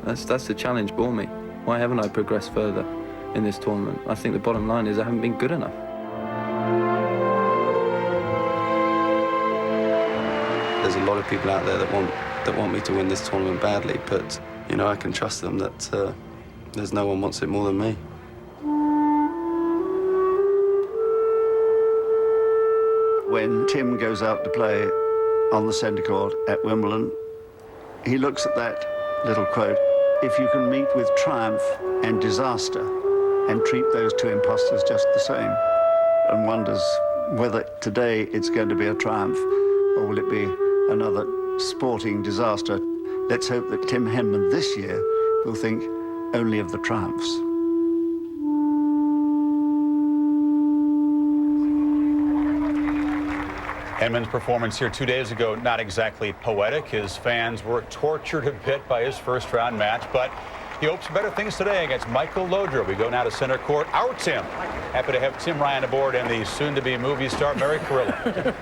That's the challenge for me. Why haven't I progressed further in this tournament? I think the bottom line is I haven't been good enough. There's a lot of people out there that want me to win this tournament badly, but you know, I can trust them that there's no one wants it more than me. When Tim goes out to play on the centre court at Wimbledon, he looks at that little quote, "If you can meet with triumph and disaster and treat those two impostors just the same," and wonders whether today it's going to be a triumph or will it be another sporting disaster. Let's hope that Tim Henman this year will think only of the triumphs. Henman's performance here 2 days ago, not exactly poetic. His fans were tortured a bit by his first-round match, but he hopes for better things today against Michael Llodra. We go now to center court. Our Tim. Happy to have Tim Ryan aboard and the soon-to-be movie star Mary Carrillo.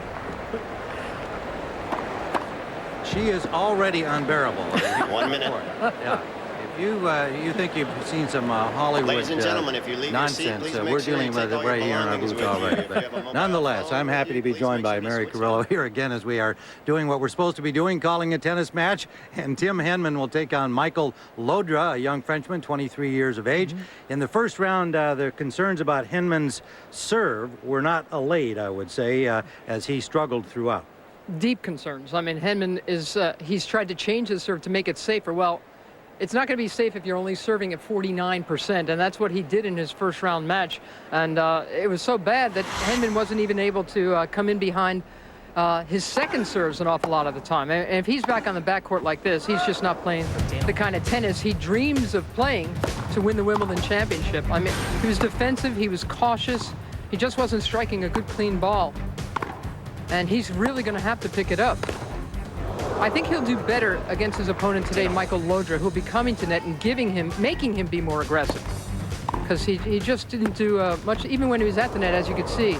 She is already unbearable. 1 minute. Yeah. If you think you've seen some Hollywood Ladies and gentlemen, if you leave nonsense, your seat, please make we're sure dealing you with take it all your right here in our belongings booth with you. already. If you have a mobile Nonetheless, phone I'm happy to with be you, please joined make by sure you Mary switch Carrillo here again as we are doing what we're supposed to be doing, calling a tennis match. And Tim Henman will take on Michael Llodra, a young Frenchman, 23 years of age. In the first round, the concerns about Henman's serve were not allayed, I would say, as he struggled throughout. Deep concerns. I mean, Henman is, he's tried to change his serve to make it safer. Well, it's not going to be safe if you're only serving at 49%, and that's what he did in his first round match. And it was so bad that Henman wasn't even able to come in behind his second serves an awful lot of the time. And if he's back on the backcourt like this, he's just not playing the kind of tennis he dreams of playing to win the Wimbledon championship. I mean, he was defensive, he was cautious, he just wasn't striking a good, clean ball. And he's really going to have to pick it up. I think he'll do better against his opponent today, Michael Llodra, who'll be coming to net and making him be more aggressive. Because he just didn't do much, even when he was at the net, as you could see.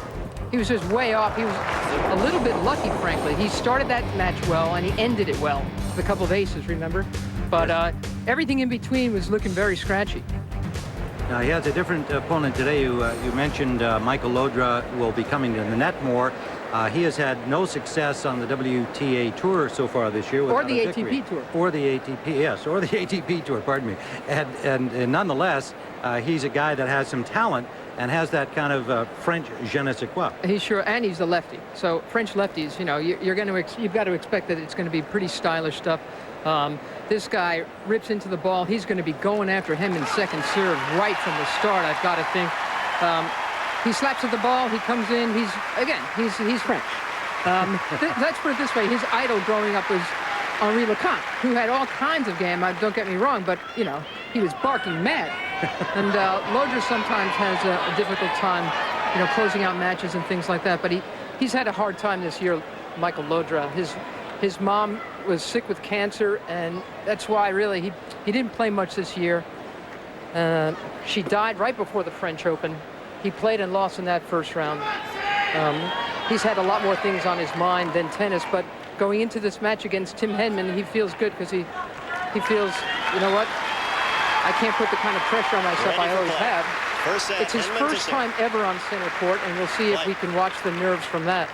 He was just way off. He was a little bit lucky, frankly. He started that match well, and he ended it well with a couple of aces, remember? But everything in between was looking very scratchy. Now, he has a different opponent today. You mentioned Michael Llodra will be coming to the net more. He has had no success on the WTA Tour so far this year. Or the ATP Tour. Or the ATP, yes, or the ATP Tour, pardon me. And nonetheless, he's a guy that has some talent and has that kind of French je ne sais quoi. He's sure, and he's a lefty. So French lefties, you know, you've got to expect that it's going to be pretty stylish stuff. This guy rips into the ball. He's going to be going after Henman's second serve right from the start, I've got to think. He slaps at the ball. He comes in. He's French. Let's put it this way. His idol growing up was Henri Lecomte, who had all kinds of game. Don't get me wrong, but, you know, he was barking mad. And Llodra sometimes has a difficult time, you know, closing out matches and things like that. But he's had a hard time this year, Michael Llodra. His mom was sick with cancer, and that's why, really, he didn't play much this year. She died right before the French Open. He played and lost in that first round. He's had a lot more things on his mind than tennis, but going into this match against Tim Henman, he feels good because he feels, you know what, I can't put the kind of pressure on myself I always have. It's his first time ever on center court, and we'll see if we can watch the nerves from that.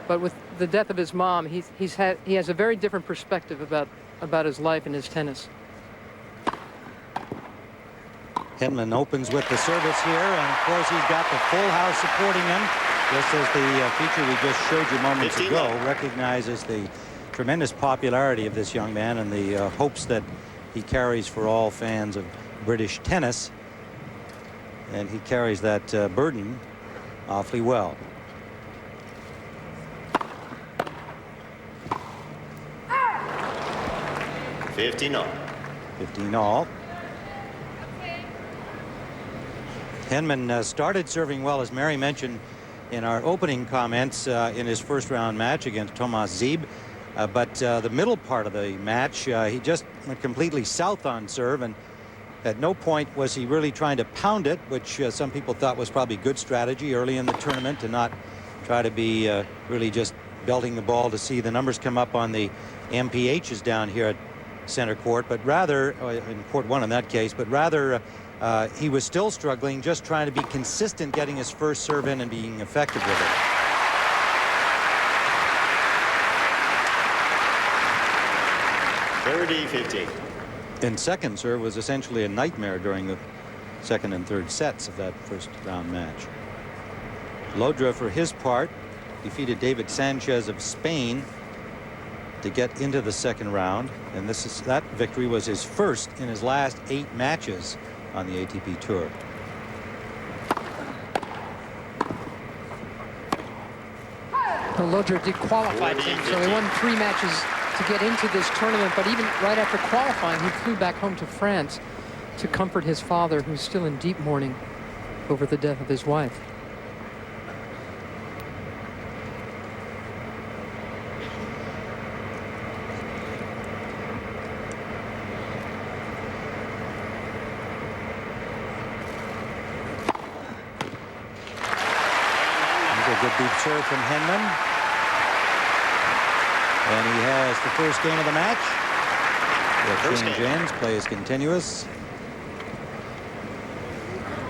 But with the death of his mom, he has a very different perspective about his life and his tennis. Henman opens with the service here, and of course he's got the full house supporting him. Just as the feature we just showed you moments ago recognizes the tremendous popularity of this young man and the hopes that he carries for all fans of British tennis. And he carries that burden awfully well. $15 all. 15 all. Henman started serving well, as Mary mentioned in our opening comments, in his first round match against Thomas Zeeb. But the middle part of the match, he just went completely south on serve, and at no point was he really trying to pound it, which some people thought was probably good strategy early in the tournament, to not try to be really just belting the ball to see the numbers come up on the MPHs down here at center court, but rather, in court one in that case, but rather he was still struggling, just trying to be consistent, getting his first serve in and being effective with it. $30-15. And second serve was essentially a nightmare during the second and third sets of that first round match. Llodra, for his part, defeated David Sanchez of Spain to get into the second round, and that victory was his first in his last 8 matches on the ATP Tour. Well, Llodra did qualify, Tim, so he won 3 matches to get into this tournament, but even right after qualifying, he flew back home to France to comfort his father, who's still in deep mourning over the death of his wife. Good deep serve from Henman. And he has the first game of the match. The change ends. Play is continuous.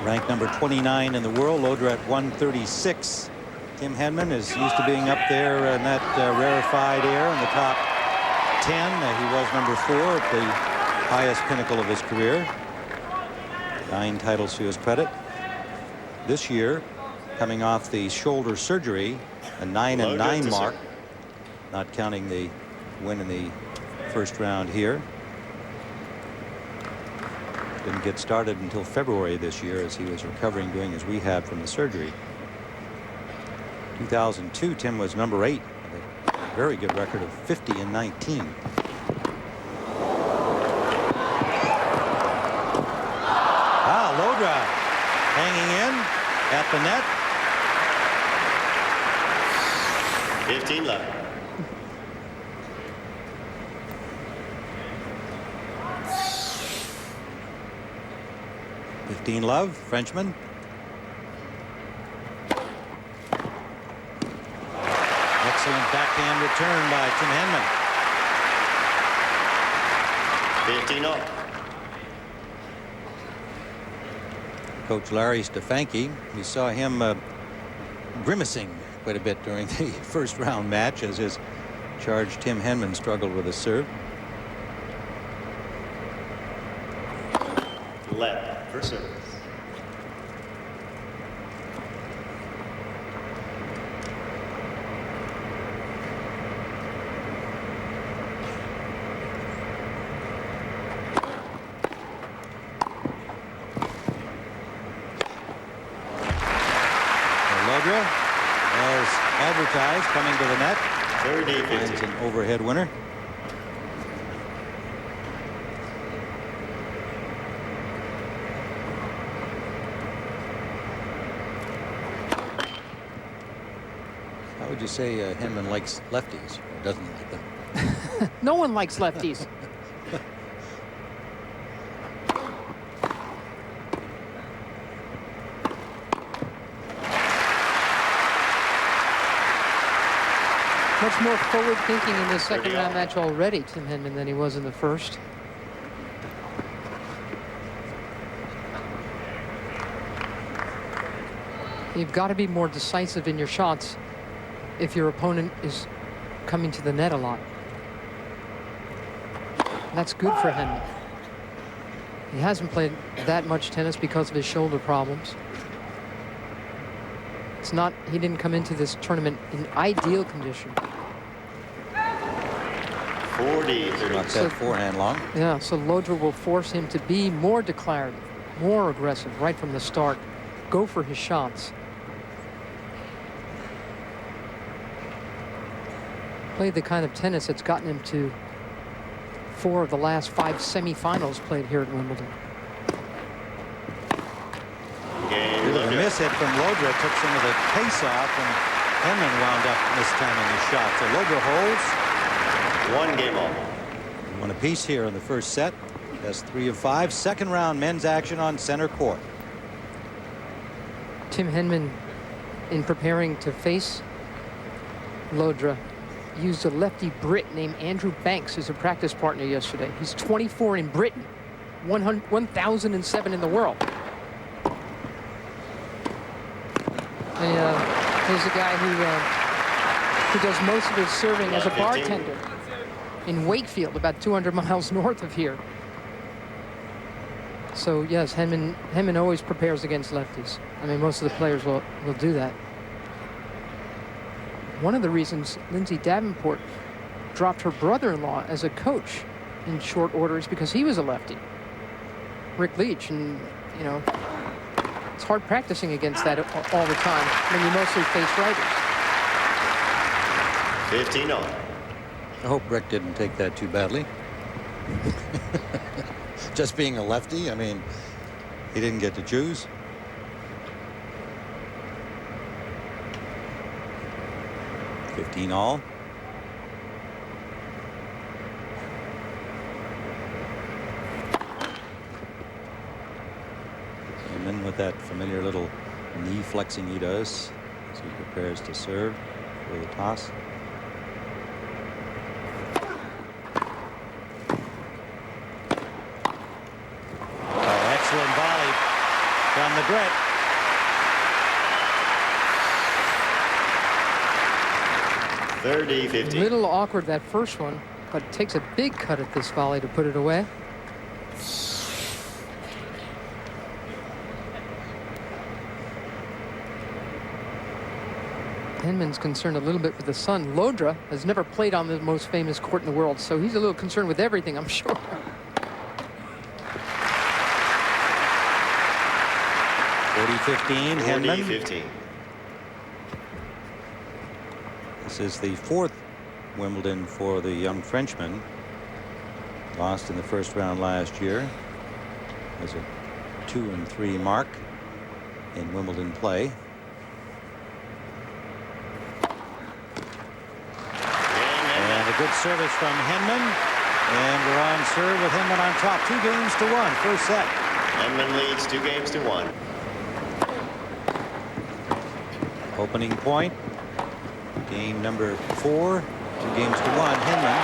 Ranked number 29 in the world. Llodra at 136. Tim Henman is used to being up there in that rarefied air in the top 10. He was number 4 at the highest pinnacle of his career. 9 titles to his credit. This year, coming off the shoulder surgery, a 9-9 mark, not counting the win in the first round here. Didn't get started until February this year as he was recovering, doing his rehab from the surgery. 2002, Tim was number 8 with a very good record of 50-19. Llodra hanging in at the net. 15 left. Love, Frenchman. Excellent backhand return by Tim Henman. 15 all. Coach Larry Stefanki, we saw him grimacing quite a bit during the first round match as his charge Tim Henman struggled with his serve. Left for service. Llodra, as advertised, coming to the net. 30-15. It's an overhead winner. How would you say Henman likes lefties or doesn't like them? No one likes lefties. Much more forward thinking in this second round match already, Tim Henman, than he was in the first. You've got to be more decisive in your shots if your opponent is coming to the net a lot. That's good for Henman. He hasn't played that much tennis because of his shoulder problems. It's not, he didn't come into this tournament in ideal condition. 40. Not that forehand long. Yeah, so Llodra will force him to be more declarative, more aggressive right from the start. Go for his shots. Played the kind of tennis that's gotten him to 4 of the last 5 semifinals played here at Wimbledon. A miss hit from Llodra took some of the pace off, and Henman wound up mistiming his shot. So Llodra holds. 1 game all. One apiece here in the first set. That's 3 of 5. Second round men's action on center court. Tim Henman, in preparing to face Llodra, used a lefty Brit named Andrew Banks as a practice partner yesterday. He's 24 in Britain, 1,007 in the world. He's a guy who does most of his serving as a bartender in Wakefield, about 200 miles north of here. So yes, Henman always prepares against lefties. I mean, most of the players will do that. One of the reasons Lindsay Davenport dropped her brother-in-law as a coach in short order is because he was a lefty, Rick Leach, and you know, it's hard practicing against that all the time when you mostly face righters. 15-0. I hope Rick didn't take that too badly. Just being a lefty, I mean, he didn't get to choose. $15-all. And then with that familiar little knee flexing he does as he prepares to serve for the toss. Excellent volley from the Brit. A little awkward, that first one, but it takes a big cut at this volley to put it away. Henman's concerned a little bit with the sun. Llodra has never played on the most famous court in the world, so he's a little concerned with everything, I'm sure. 40-15, Henman. 40-15. This is the fourth Wimbledon for the young Frenchman. Lost in the first round last year. Has a 2-3 mark in Wimbledon play. And a good service from Henman. And we're on serve with Henman on top. 2-1. First set. Henman leads 2-1. Opening point. Game number 4. 2-1. Henman.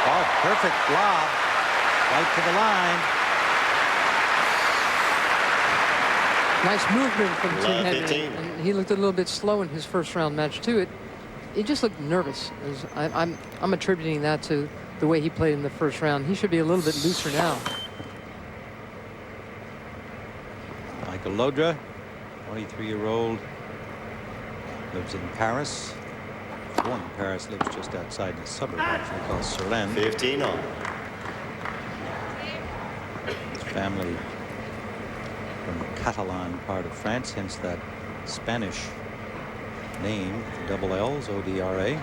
Oh, perfect lob. Right to the line. Nice movement from Tim Henman. 15. And he looked a little bit slow in his first round match too. He just looked nervous. I'm attributing that to the way he played in the first round. He should be a little bit looser now. Michael Llodra, 23-year-old, lives in Paris. Born in Paris, lives just outside the suburb, actually, called Serlaine. 15-0. His family from the Catalan part of France, hence that Spanish name, the double L's, O-D-R-A.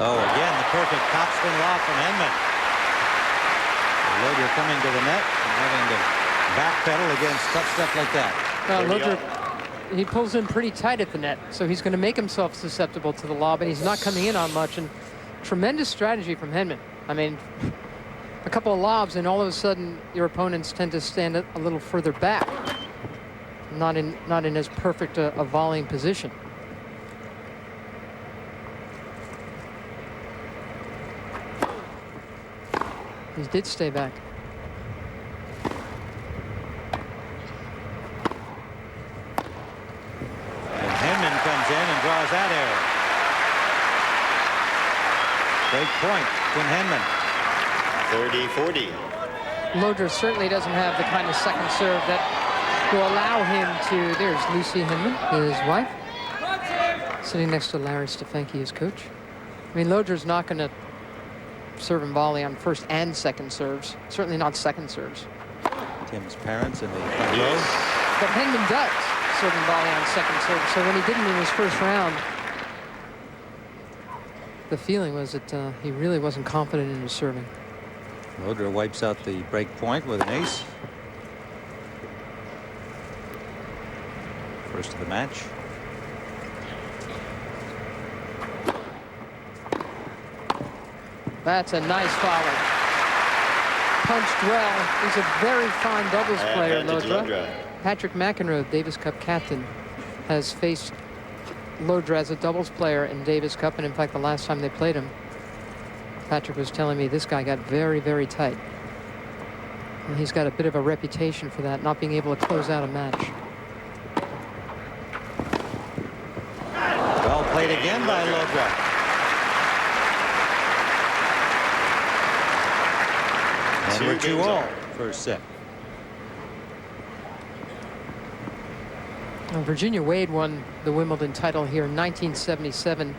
Oh, again, the perfect topspin lob from Henman. Llodra coming to the net and having to backpedal against tough stuff like that. Llodra, he pulls in pretty tight at the net, so he's going to make himself susceptible to the lob, and he's not coming in on much. And tremendous strategy from Henman. I mean, a couple of lobs, and all of a sudden, your opponents tend to stand a little further back, not in as perfect a volleying position. He did stay back. And Henman comes in and draws that error. Break point, Tim Henman. 30-40. Llodra certainly doesn't have the kind of second serve that will allow him to. There's Lucy Henman, his wife, sitting next to Larry Stefanki, his coach. I mean, Llodra's not going to serve and volley on first and second serves. Certainly not second serves. Tim's parents in the front row. But Henman does serve and volley on second serve. So when he didn't in his first round, the feeling was that he really wasn't confident in his serving. Llodra wipes out the break point with an ace. most of the match. That's a nice volley. Punched well. He's a very fine doubles player, Llodra. Patrick McEnroe, Davis Cup captain, has faced Llodra as a doubles player in Davis Cup, and in fact the last time they played him, Patrick was telling me this guy got very, very tight. And he's got a bit of a reputation for that, not being able to close out a match. Well played again by Llodra. And we're 2-all first set. Virginia Wade won the Wimbledon title here in 1977,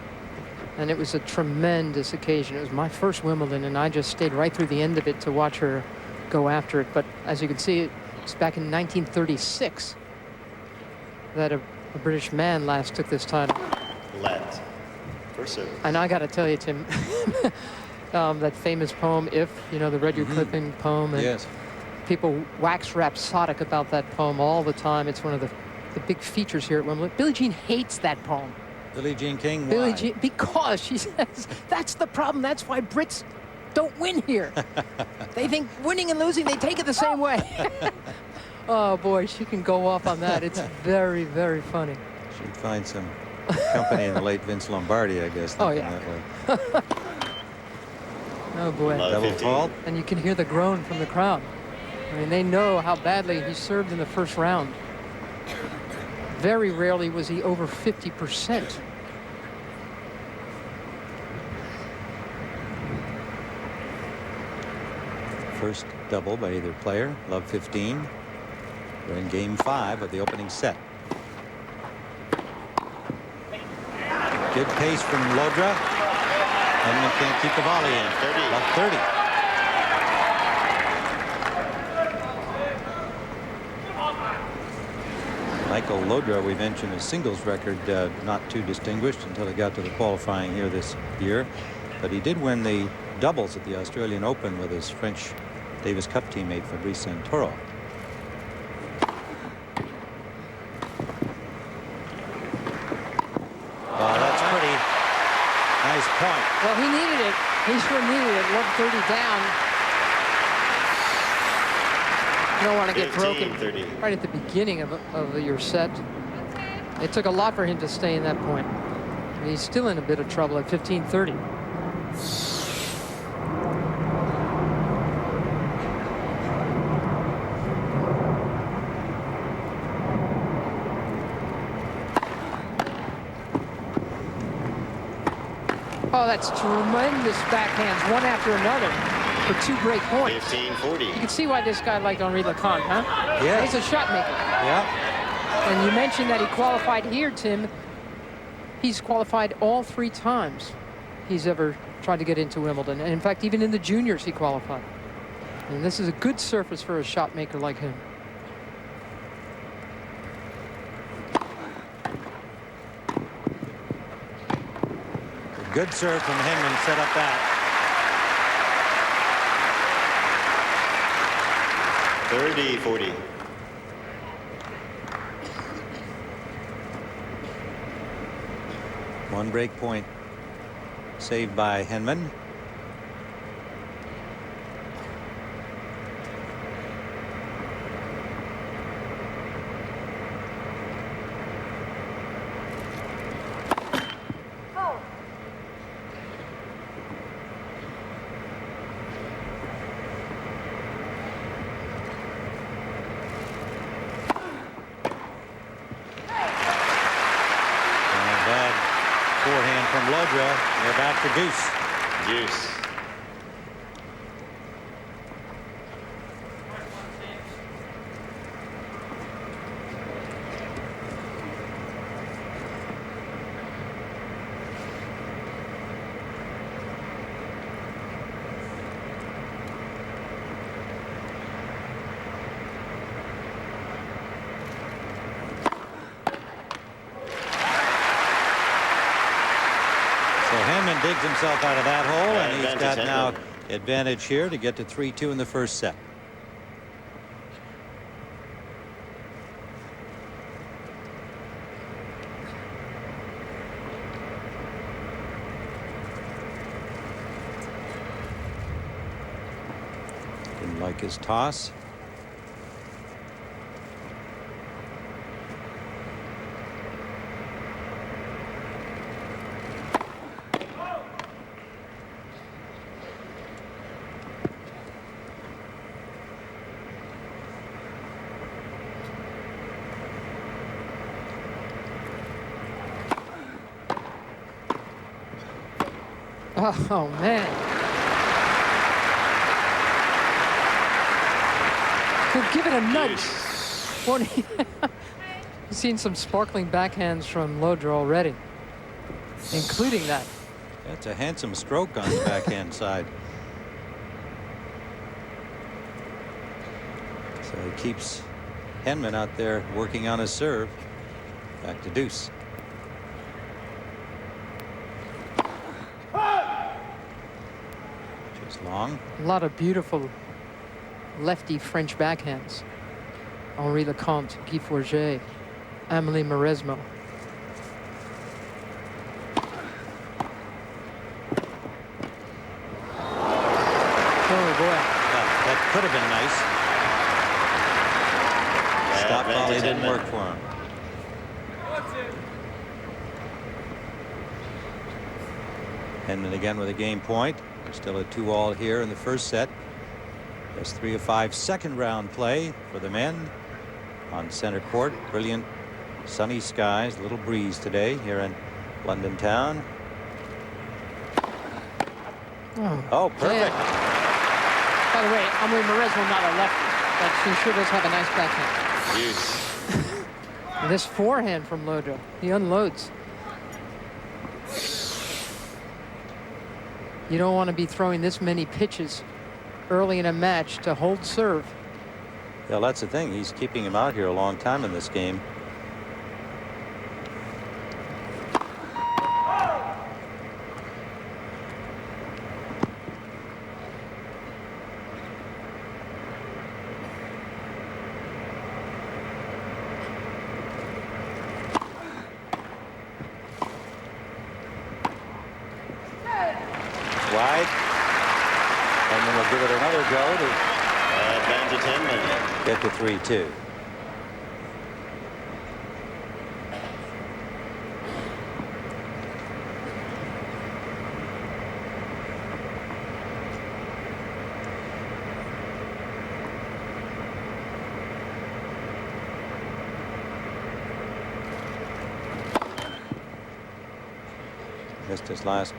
and it was a tremendous occasion. It was my first Wimbledon, and I just stayed right through the end of it to watch her go after it. But as you can see, it's back in 1936 that a British man last took this title. Let. First serve. And I got to tell you, Tim, that famous poem, If, you know, the Rudyard Kipling poem. And yes. People wax rhapsodic about that poem all the time. It's one of the big features here at Wimbledon. Billie Jean hates that poem. Billie Jean King, Billie why? Jean, because she says that's the problem. That's why Brits don't win here. They think winning and losing, they take it the same way. Oh, boy, she can go off on that. It's very, very funny. She'd find some company in the late Vince Lombardi, I guess. Oh, yeah. That way. Oh, boy. Double fault. And you can hear the groan from the crowd. I mean, they know how badly he served in the first round. Very rarely was he over 50%. First double by either player. Love 15. We're in game 5 of the opening set. Good pace from Llodra. Henman can't keep the volley in. 30. Love 30. Michael Llodra, we mentioned his singles record not too distinguished until he got to the qualifying here this year. But he did win the doubles at the Australian Open with his French Davis Cup teammate Fabrice Santoro. Oh, that's pretty nice point. Well, he needed it. He sure needed it. Love 30 down. You don't want to get 15, broken 30. right at the beginning of your set. It took a lot for him to stay in that point. And he's still in a bit of trouble at 15-30. Oh, that's tremendous backhands, one after another, for 2 great points. 15-40. You can see why this guy liked Henri Lecomte, huh? Yeah. He's a shot maker. Yeah. And you mentioned that he qualified here, Tim. He's qualified all 3 times he's ever tried to get into Wimbledon. And in fact, even in the juniors, he qualified. And this is a good surface for a shot maker like him. Good serve from Henman set up that. 30-40. One break point saved by Henman. Forehand from Llodra. They're back to deuce. Deuce. Henman digs himself out of that hole, and he's got Advantage now Henman. advantage here to get to 3-2 in the first set. like his toss. Oh man. Could give it a nudge. He's seen some sparkling backhands from Llodra already, including that. That's a handsome stroke on the backhand side. So he keeps Henman out there working on his serve. Back to deuce. Just long. A lot of beautiful lefty French backhands. Henri Lecomte, Guy Forget, Amélie Mauresmo. Oh boy. That could have been nice. Stop volley didn't work for him. Henman again with a game point. There's still a 2-all here in the first set. There's 3 of 5 second round play for the men on center court. Brilliant sunny skies, little breeze today here in London town. Oh, perfect. Yeah. By the way, Amélie Mauresmo not a lefty, but she sure does have a nice backhand. And this forehand from Llodra, he unloads. You don't want to be throwing this many pitches early in a match to hold serve. Yeah, that's the thing. He's keeping him out here a long time in this game. Wide. And then we'll give it another go to Advantage Henman. get to 3-2. Missed his last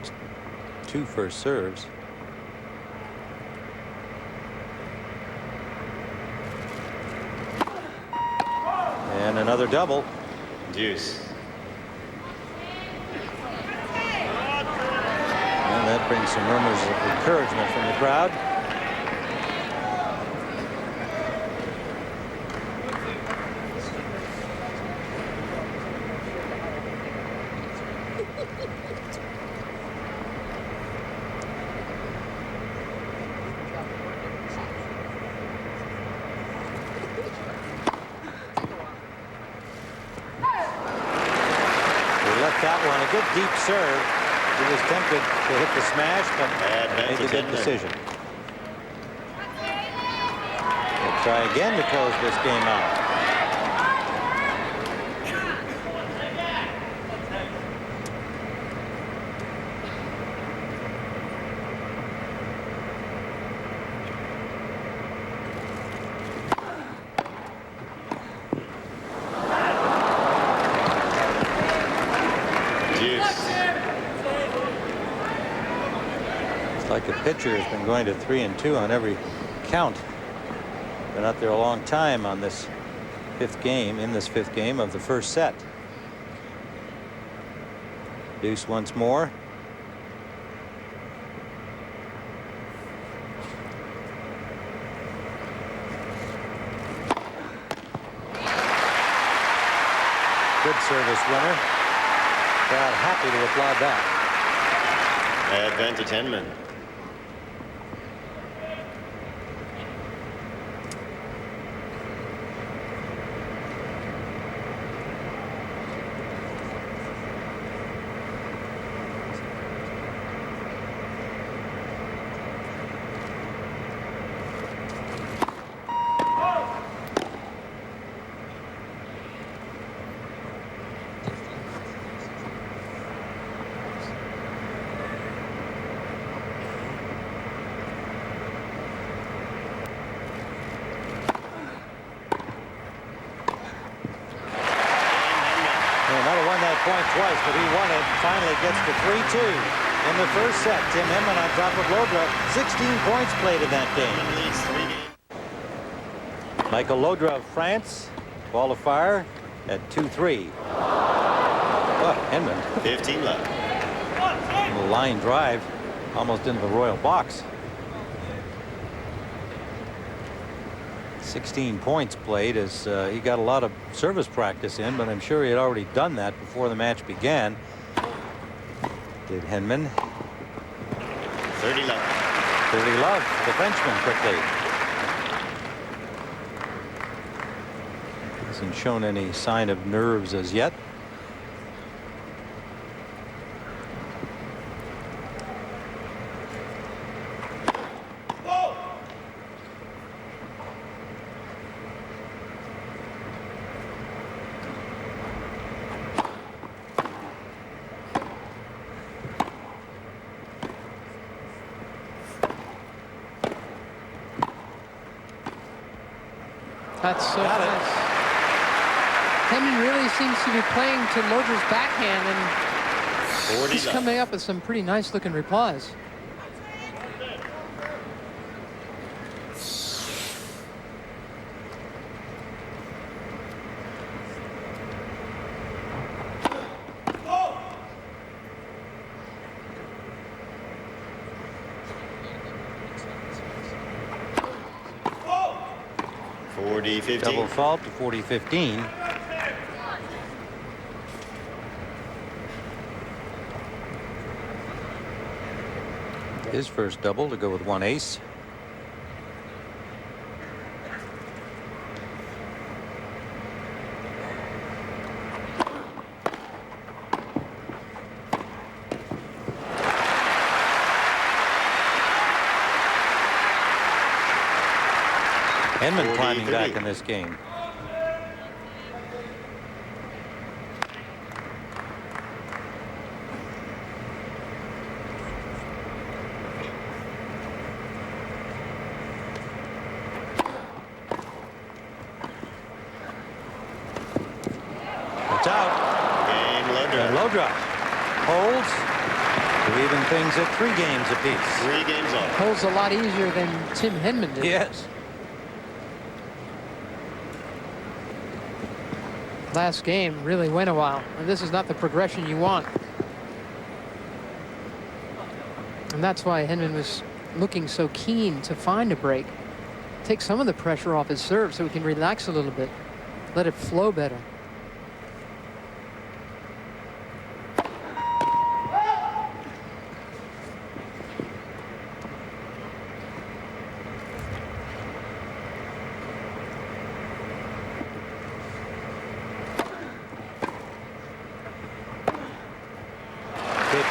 2 first serves. And another double. Deuce. And that brings some murmurs of encouragement from the crowd. That one, a good deep serve. He was tempted to hit the smash, but made a good decision. He'll try again to close this game out. Like a pitcher has been going to 3 and 2 on every count. Been out there a long time on this 5th game, in this 5th game of the first set. Deuce once more. Good service winner. Crowd happy to applaud that. Advantage Henman. point twice, but he won it. Finally gets to 3-2 in the first set. Tim Henman on top of Llodra. 16 points played in that game. Leads 3 games. Michael Llodra of France, qualifier at 2-3. Oh, Henman. 15 left. Little line drive almost into the royal box. 16 points played as he got a lot of service practice in, but I'm sure he had already done that before the match began. Did Henman. 30 left. 30 love, the Frenchman quickly. Hasn't shown any sign of nerves as yet. That's so nice. Henman really seems to be playing to Llodra's backhand, and 40 he's left. coming up with some pretty nice looking replies. Double fault to 40-15. His first double to go with one ace. Henman climbing back in this game. It's out. Game Llodra. And Llodra holds to even things at 3 games apiece. 3 games off. Holds a lot easier than Tim Henman did. Yes. Last game really went a while, and this is not the progression you want. And that's why Henman was looking so keen to find a break. Take some of the pressure off his serve so he can relax a little bit. Let it flow better.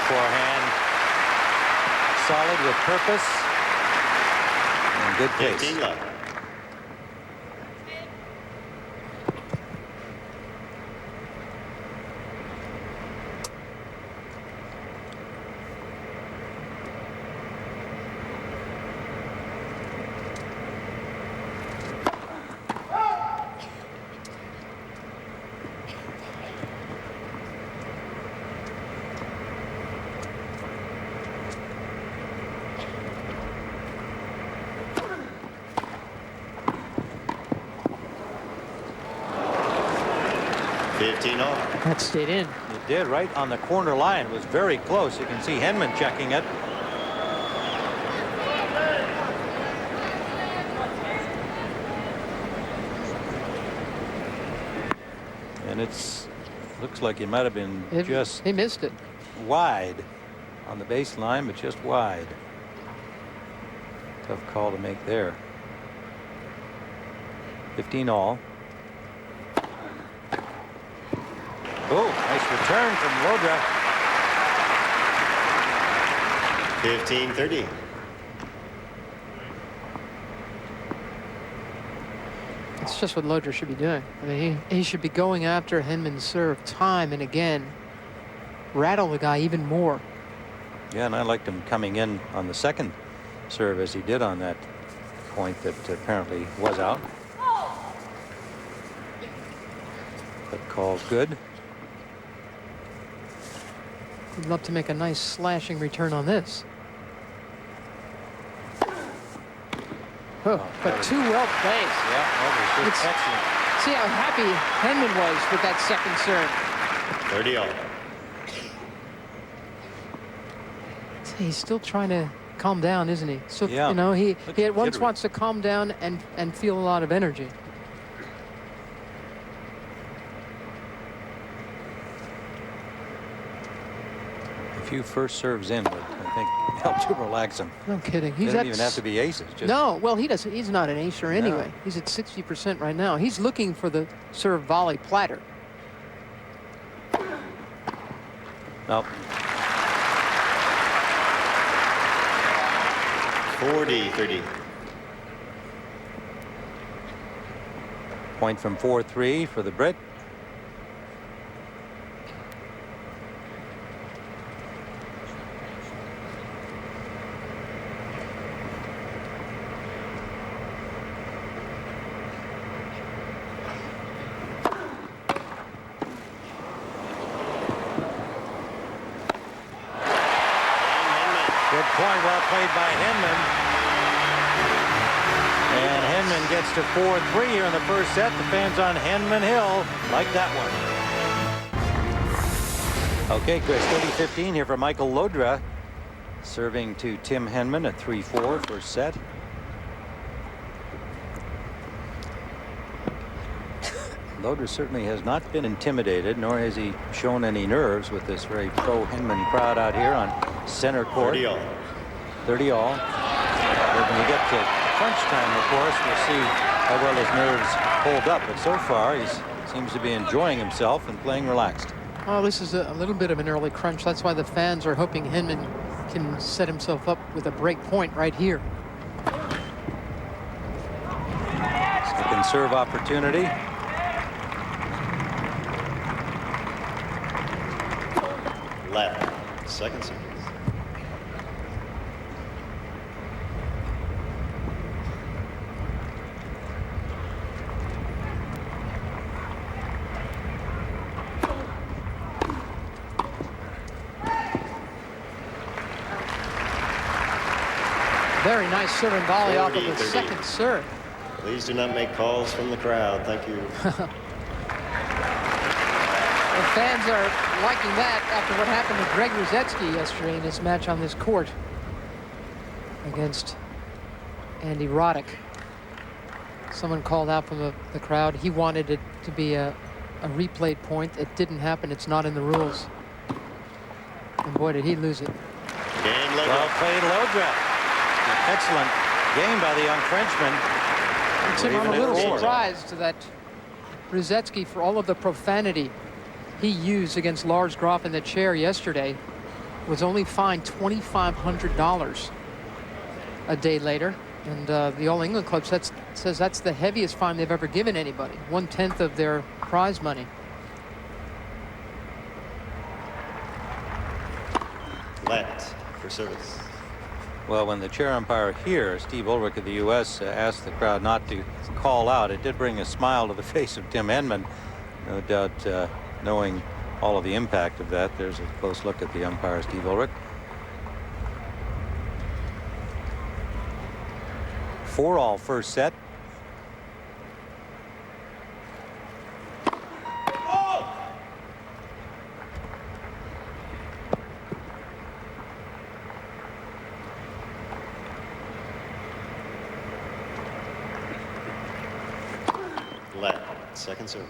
Forehand, solid with purpose and good pace. 15 left. That stayed in. It did, right on the corner line. It was very close. You can see Henman checking it. And it's looks like he might have been He missed it. wide on the baseline, but just wide. Tough call to make there. 15 all. Oh, nice return from Llodra. 15-30. It's just what Llodra should be doing. I mean, he should be going after Henman's serve time and again. Rattle the guy even more. Yeah, and I liked him coming in on the second serve as he did on that point that apparently was out. That call's good. He'd love to make a nice slashing return on this. Oh, but too well placed. Yeah, that was just excellent. See how happy Henman was with that second serve. 30 all. He's still trying to calm down, isn't he? So, Yeah. you know, he at once jittery. wants to calm down and feel a lot of energy. A few first serves in, but I think helped to relax him. No kidding. He He's doesn't at even have to be aces. Just no, well, he doesn't. He's not an acer anyway. He's at 60% right now. He's looking for the serve volley platter. Nope. 40-30. Point from 4-3 for the Brit. Good point, well played by Henman. And Henman gets to 4-3 here in the first set. The fans on Henman Hill like that one. Okay, Chris, 30-15 here for Michael Llodra. Serving to Tim Henman at 3-4 first set. Llodra certainly has not been intimidated, nor has he shown any nerves with this very pro-Henman crowd out here on center court. 30 all. 30 all. But when we get to crunch time, of course, we'll see how well his nerves hold up. But so far, he seems to be enjoying himself and playing relaxed. Oh, this is a little bit of an early crunch. That's why the fans are hoping Henman can set himself up with a break point right here. Second serve opportunity. Left. Second service. Very nice serve and volley off of the 40-30. second serve. Please do not make calls from the crowd. Thank you. The fans are liking that after what happened to Greg Ruzetsky yesterday in his match on this court against Andy Roddick. Someone called out from the crowd. He wanted it to be a replayed point. It didn't happen. It's not in the rules. And boy, did he lose it. Game Llodra. Well played, Llodra. Excellent game by the young Frenchman. Tim, I'm a Leaving it little forward. surprised that Ruzetsky, for all of the profanity he used against Lars Groff in the chair yesterday, was only fined $2,500 a day later. And the All England Club says that's the heaviest fine they've ever given anybody, 1/10 of their prize money. Left for service. Well, when the chair umpire here, Steve Ulrich of the U.S., asked the crowd not to call out, it did bring a smile to the face of Tim Henman. No doubt knowing all of the impact of that. There's a close look at the umpire, Steve Ulrich. 4-all first set. Left. Second service.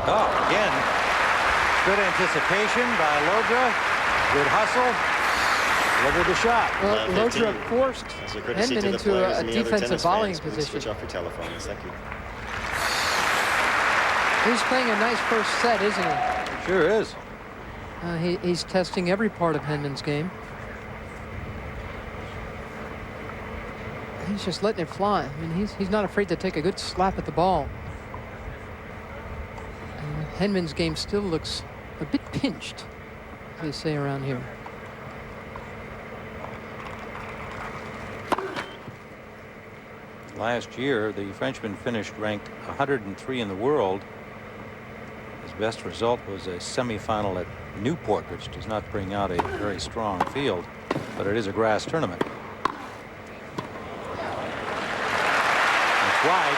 Oh, again, good anticipation by Llodra. Good hustle. Delivered the shot. Well, Left Llodra 15. forced As a courtesy Henman to the into players a and the other defensive tennis volleying fans, please position. switch off your telephones. Thank you. He's playing a nice first set, isn't he? Sure is. He's testing every part of Henman's game. He's just letting it fly. I mean, he's not afraid to take a good slap at the ball. And Henman's game still looks a bit pinched, as they say around here. Last year, the Frenchman finished ranked 103 in the world. His best result was a semifinal at Newport, which does not bring out a very strong field, but it is a grass tournament. That's wide.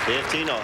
Fifteen all.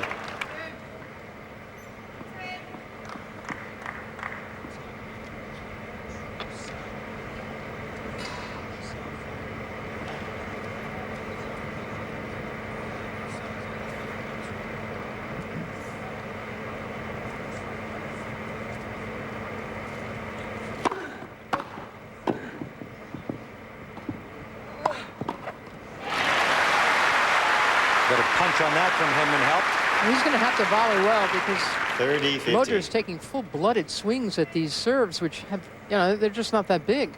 But a punch on that from Henman helped. And he's going to have to volley well because 30-15. Llodra is taking full-blooded swings at these serves, which have, you know, they're just not that big.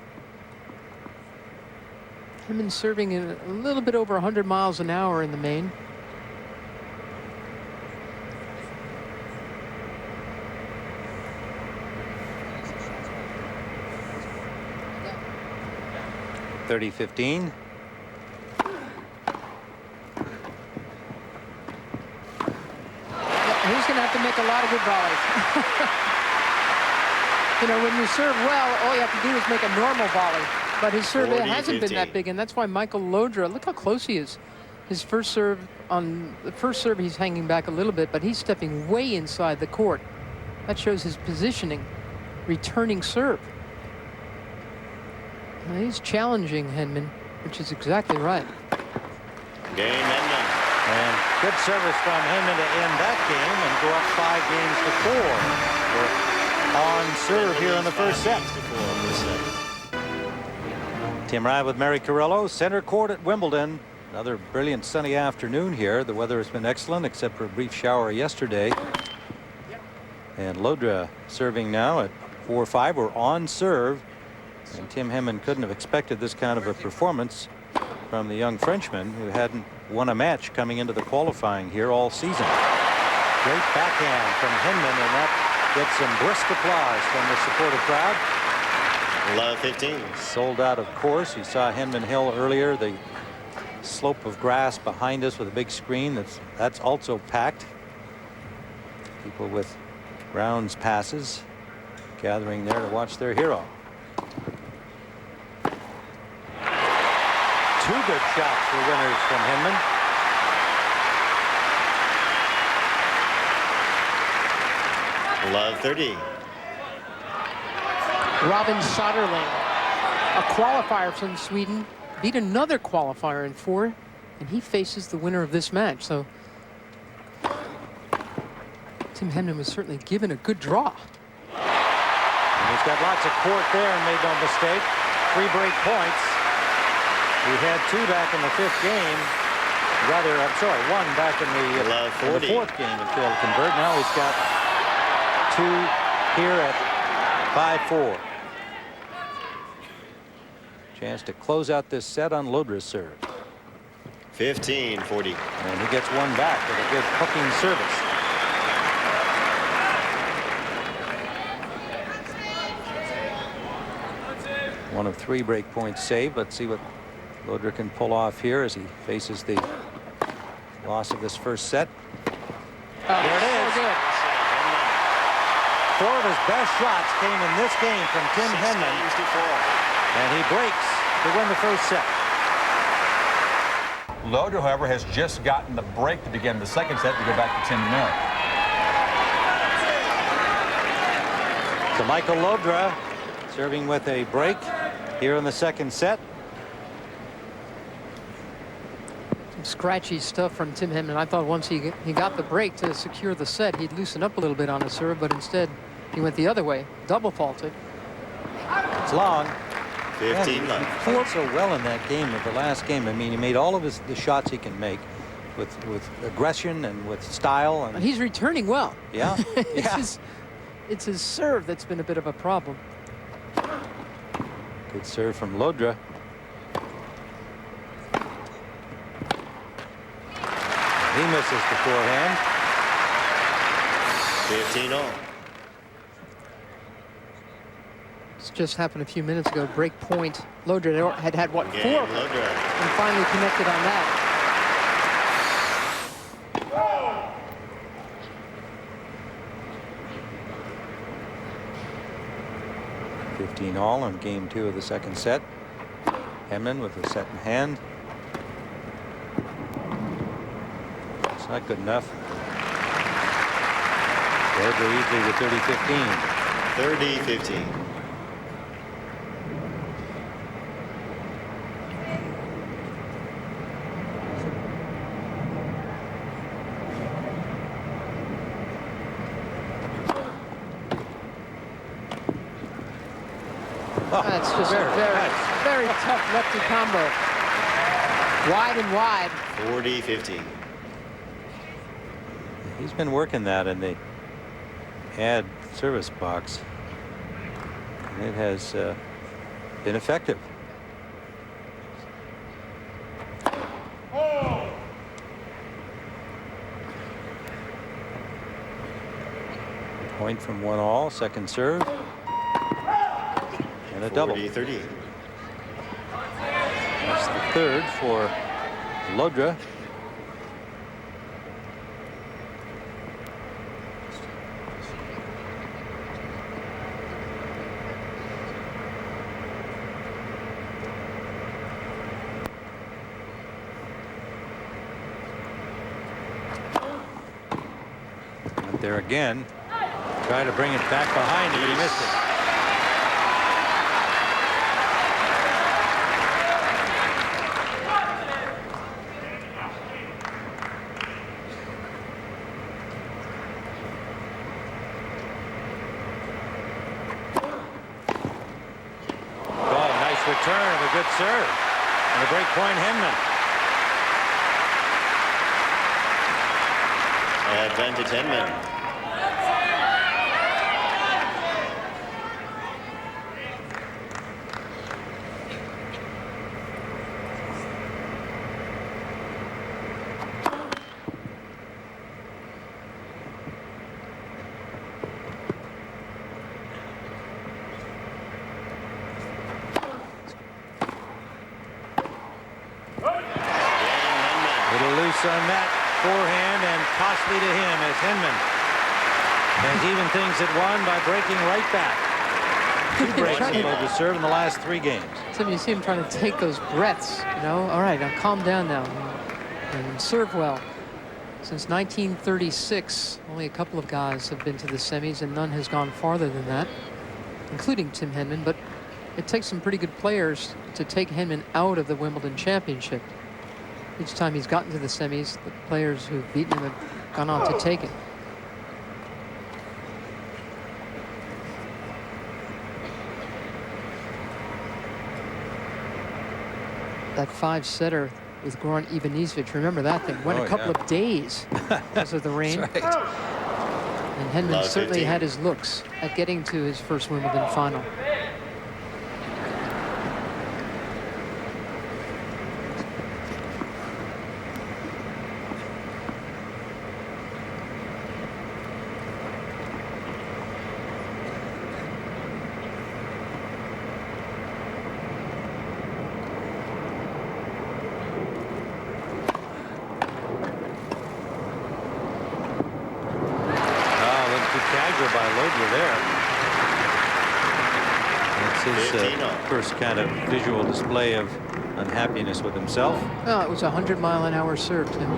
Henman serving in a little bit over 100 miles an hour in the main. (30-15). He's going to have to make a lot of good volleys. You know, when you serve well, all you have to do is make a normal volley. But his serve hasn't been that big, and that's why Michael Llodra, look how close he is. His first serve, on the first serve, he's hanging back a little bit, but he's stepping way inside the court. That shows his positioning, returning serve. Now he's challenging Henman, which is exactly right. Game Henman. And good service from Henman to end that game and go up 5 games to 4. We're on serve here in the first set. Tim Ryan with Mary Carrillo, center court at Wimbledon. Another brilliant sunny afternoon here. The weather has been excellent except for a brief shower yesterday. And Llodra serving now at 4-5. We're on serve. And Tim Henman couldn't have expected this kind of a performance from the young Frenchman who hadn't won a match coming into the qualifying here all season. Great backhand from Henman, and that gets some brisk applause from the supportive crowd. Love 15. Sold out, of course. You saw Henman Hill earlier, the slope of grass behind us with a big screen that's also packed. People with rounds passes gathering there to watch their hero. Two good shots for winners from Henman. Love 30. Robin Soderling, a qualifier from Sweden, beat another qualifier in 4, and he faces the winner of this match. So Tim Henman was certainly given a good draw. And he's got lots of court there and made no mistake. 3 break points. We had 2 back in the 5th game. Rather, I'm sorry, 1 back in the 4th game and failed to convert. Now he's got 2 here at 5-4. Chance to close out this set on Llodra's serve. 15-40. And he gets 1 back with a good hooking service. One of 3 break points saved. Let's see what Llodra can pull off here as he faces the loss of this first set. There it is. So good. 4 of his best shots came in this game from Tim Henman, and he breaks to win the first set. Llodra, however, has just gotten the break to begin the second set to go back to Tim and Mary. So Michael Llodra serving with a break here in the second set. Some scratchy stuff from Tim Henman. I thought once he got the break to secure the set, he'd loosen up a little bit on his serve, but instead he went the other way, double faulted. It's long. 15 left. He played so well in that game, of the last game. I mean, he made all of the shots he can make with aggression and with style. And he's returning well. Yeah. It's his serve that's been a bit of a problem. Good serve from Llodra. He misses the forehand. 15-all. This just happened a few minutes ago. Break point. Llodra had what, Game, 4? Llodra. And finally connected on that. 15-all on game 2 of the second set. Henman with a set in hand. It's not good enough. Llodra easily with 30-15. 30-15. That's just a very tough lefty combo. Wide and wide. 40-15. He's been working that in the ad service box. And it has been effective. Point from 1-all, second serve. And a double. 40-30. That's the third for Llodra. And there again. Try to bring it back behind him, but he missed it. Return of a good serve. And the break point, Henman. Advantage Henman. On that forehand and costly to him as Henman has even things at 1 by breaking right back. 2 breaks in Llodra serve in the last 3 games. So you see him trying to take those breaths, you know. All right, now calm down now and serve well. Since 1936, only a couple of guys have been to the semis, and none has gone farther than that, including Tim Henman. But it takes some pretty good players to take Henman out of the Wimbledon Championship. Each time he's gotten to the semis, the players who've beaten him have gone on to take it. That 5-setter with Goran Ivanisevic, remember that thing? Went a couple of days because of the rain. That's right. And Henman certainly had his looks at getting to his first Wimbledon final. By Llodra there. That's his first kind of visual display of unhappiness with himself. Well, it was a 100-mile-an-hour serve, Tim.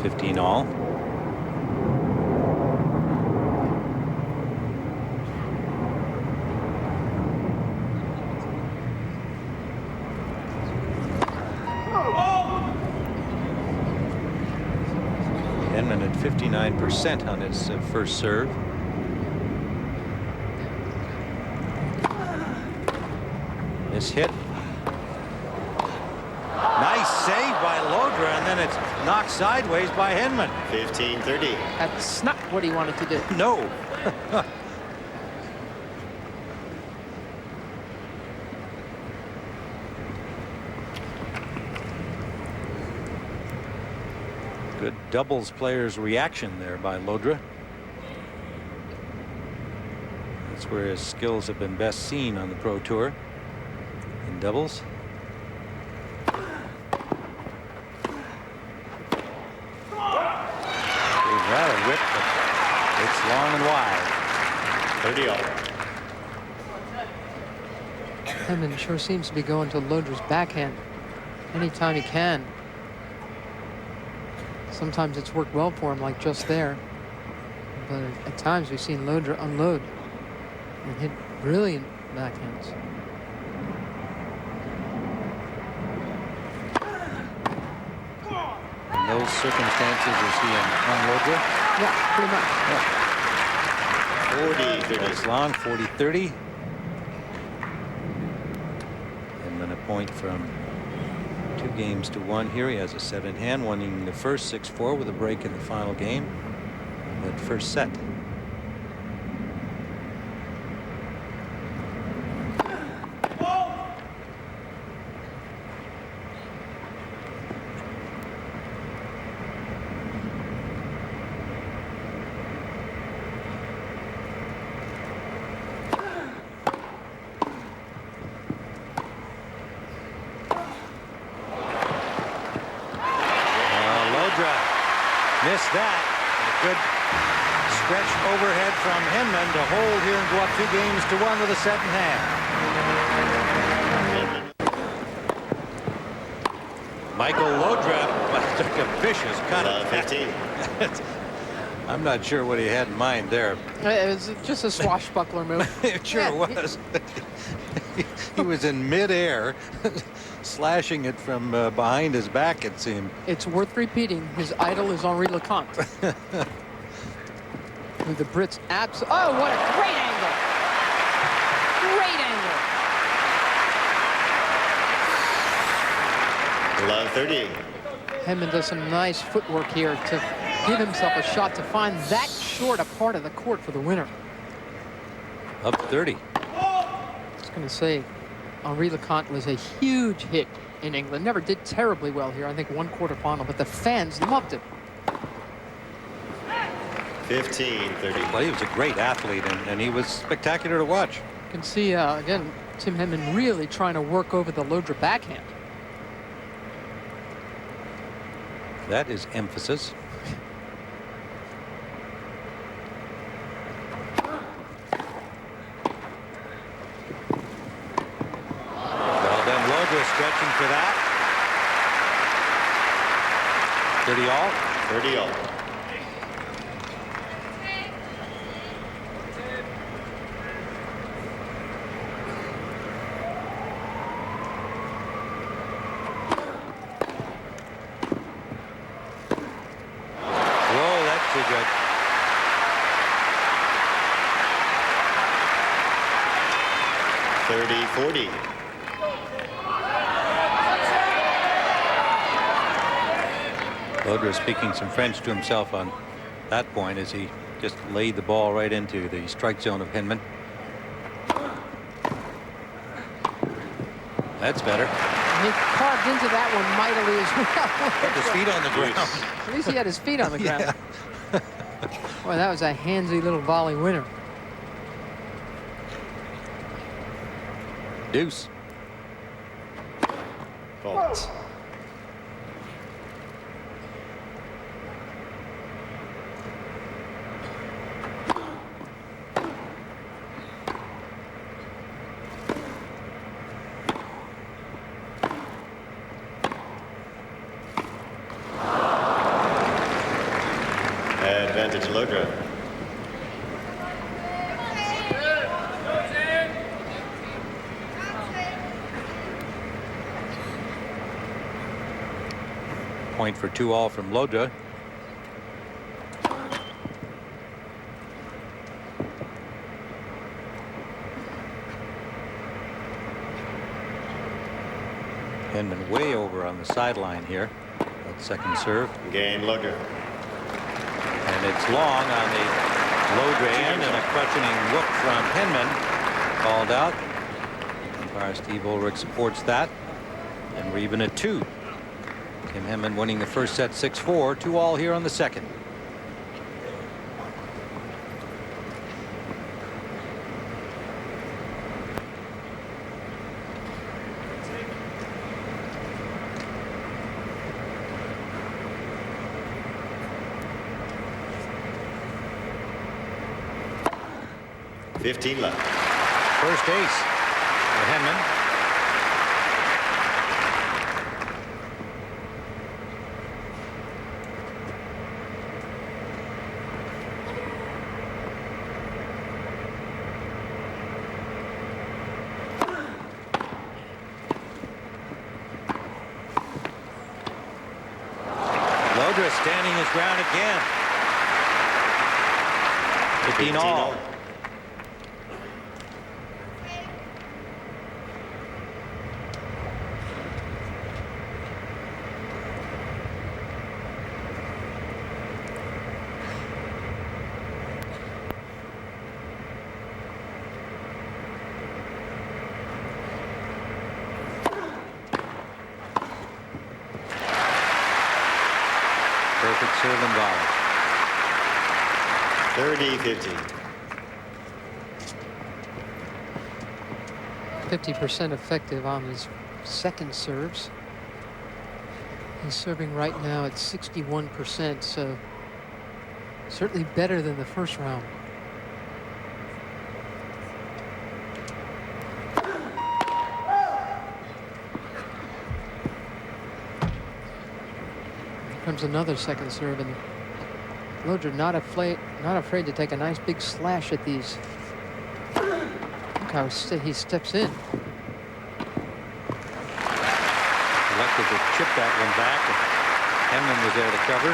$15-all. Henman at 59% on his first serve. This hit. Nice save by Llodra, and then it's knocked sideways by Henman. 15-30. That's not what he wanted to do. No. Good doubles player's reaction there by Llodra. That's where his skills have been best seen on the Pro Tour, in doubles. Rather whip, but it's long and wide. 30 all. Henman sure seems to be going to Llodra's backhand anytime he can. Sometimes it's worked well for him, like just there. But at times we've seen Llodra unload and hit brilliant backhands. In those circumstances, is he on Llodra? Yeah, pretty much. Yeah. 40-30. It's long, 40-30. Henman a point from 2-1 here. He has a set in hand, winning the first 6-4 with a break in the final game. That first set. Missed that. A good stretch overhead from Henman to hold here and go up 2-1 with a set in hand. Michael Llodra took a vicious cut. 15. I'm not sure what he had in mind there. It was just a swashbuckler move. It sure was. He was in midair, slashing it from behind his back, it seemed. It's worth repeating. His idol is Henri Lecomte. With the Brits oh, what a great angle. Great Love 30. angle. Henman does some nice footwork here to give himself a shot to find that short a part of the court for the winner. Up 30. I was going to say, Henri Lecomte was a huge hit in England. Never did terribly well here. I think 1 quarterfinal, but the fans loved it. 15-30. Well, he was a great athlete, and he was spectacular to watch. You can see, again, Tim Henman really trying to work over the Llodra backhand. That is emphasis. Well done, Llodra stretching for that. 30 all. 30 all. Whoa, that's too good. $30-40. Llodra speaking some French to himself on that point as he just laid the ball right into the strike zone of Henman. That's better. He carved into that one mightily as well. Put his feet on the ground. At least he had his feet on the ground. Yeah. Boy, that was a handsy little volley winner. Deuce. Fault. Advantage Llodra. Point for 2 all from Llodra. Henman way over on the sideline here. That second serve. Game Llodra. And it's long on the Llodra end, and a questioning look from Henman called out. Umpire Steve Ulrich supports that, and we're even at 2. Tim Henman winning the first set 6-4, 2-all here on the second. Fifteen left. First ace for Henman. Llodra standing his ground again. 15 all. Perfect serve and volley. 30-15. 50% effective on his second serves. He's serving right now at 61%, so certainly better than the first round. Comes another second serve, and Llodra not afraid to take a nice big slash at these. Look how he steps in. Elected to chip that one back, and Henman was there to cover.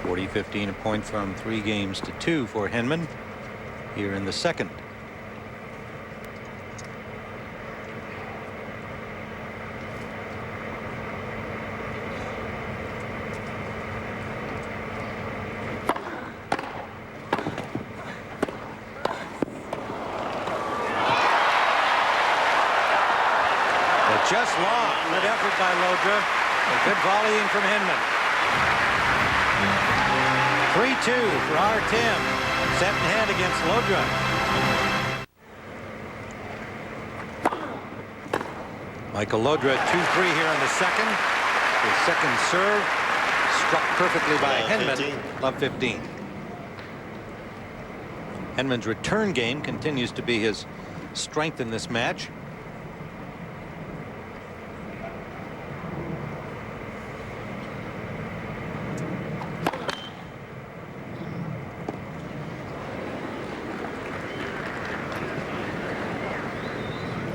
40-15. 40-15, a point from 3 games to 2 for Henman here in the second. Just long. Good effort by Llodra. A good volleying from Henman. 3-2 for our Tim. Set in hand against Llodra. Michael Llodra 2-3 here in the second. His second serve struck perfectly by Henman. 15. Love 15. Henman's return game continues to be his strength in this match.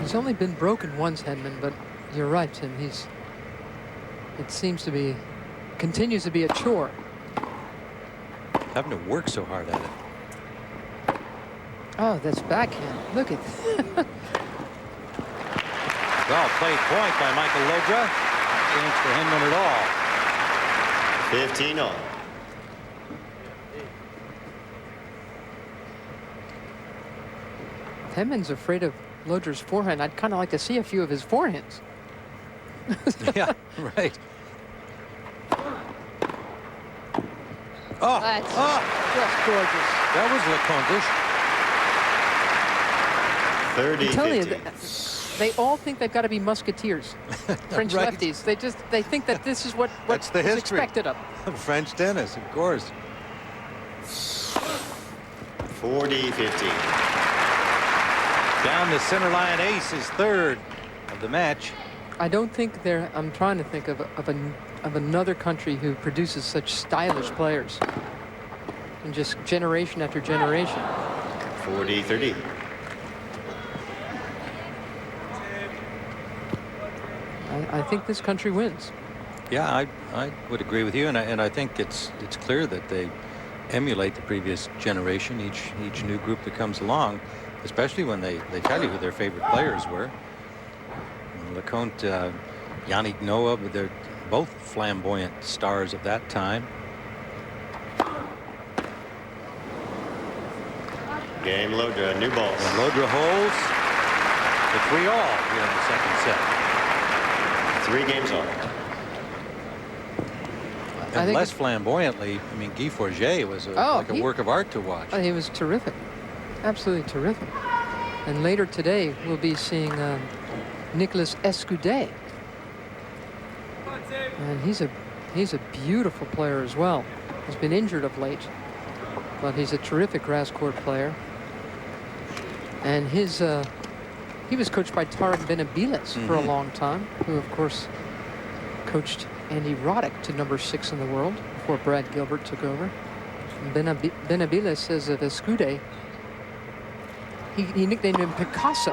He's only been broken once, Henman, but you're right, Tim. It seems to be, continues to be a chore. Having to work so hard at it. Oh, that's backhand. Look at Well played point by Michael Llodra. Not chance for Henman at all. 15 all. Henman's afraid of Llodra's forehand. I'd kind of like to see a few of his forehands. Yeah, right. Oh, That's oh, just gorgeous. that was LeContish. 30-15. I'm telling you, they all think they've got to be musketeers. French Right. lefties. They think that this is what That's the is history. expected of them. French tennis, of course. 40-15. Down the center line ace, his third of the match. I don't think they're. I'm trying to think of another country who produces such stylish players, and just generation after generation. 40-30. I think this country wins. Yeah, I would agree with you, and I think it's clear that they emulate the previous generation. Each new group that comes along, especially when they tell you who their favorite players were. LeConte, Yannick Noah, but they're both flamboyant stars of that time. Game Llodra, new balls. And Llodra holds. The 3-all here in the second set. 3 games on. And less flamboyantly, I mean, Guy Forget was like a work of art to watch. He was terrific. Absolutely terrific. And later today, we'll be seeing Nicolas Escudé. And he's a beautiful player as well. He's been injured of late, but he's a terrific grass court player. And he was coached by Tarek Benabiles for a long time, who of course coached Andy Roddick to number 6 in the world before Brad Gilbert took over. And Benabiles says of Escudé, he nicknamed him Picasso